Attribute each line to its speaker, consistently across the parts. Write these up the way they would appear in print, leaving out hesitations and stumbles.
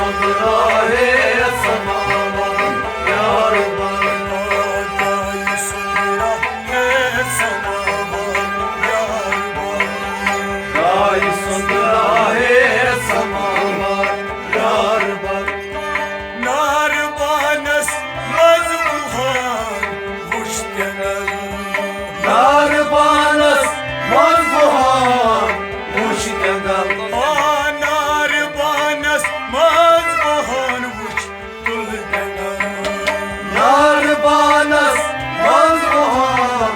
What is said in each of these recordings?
Speaker 1: सुंदराहे समावर यार बन
Speaker 2: गाय सुंदराहे समावर यार बन
Speaker 1: गाय सुंदराहे समावर यार बन
Speaker 2: नारबानस मजबूहान मुश्तगल
Speaker 1: नारबानस मजबूहान मुश्तगल
Speaker 2: नारबानस मजबूहान मुश्तगल
Speaker 1: नारबानस मजबूहान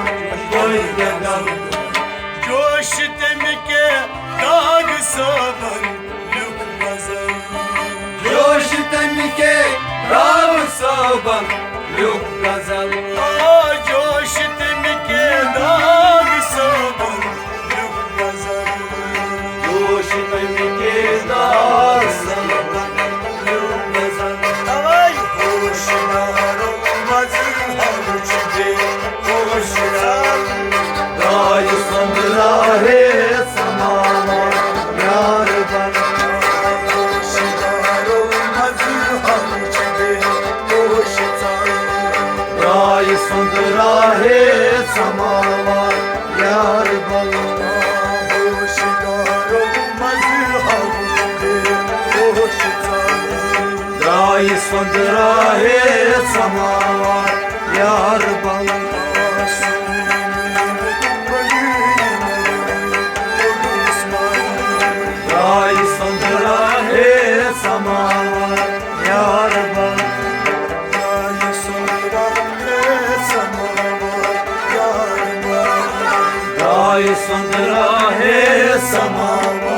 Speaker 1: मुश्तगल
Speaker 2: जोश तमके दाग सबन लुक गजल
Speaker 1: जोश तमके राग सबन लुक गजल
Speaker 2: जोश तमके दाग सबन लुक गजल
Speaker 1: जोश तमके दाग सबन लुक गजल
Speaker 2: तवाई होशनारो मजहर छे होशनार
Speaker 1: गाय सुंदराहे समावर यार बन
Speaker 2: होशनारो मजहर छे होशनार
Speaker 1: गाय सुंदराहे समावर यार बन
Speaker 2: होशनारो मजहर छे होशनार
Speaker 1: गाय सुंदराहे समावर यार बन गाय सुंदराहे समावर यार बन गाय सुंदराहे समावर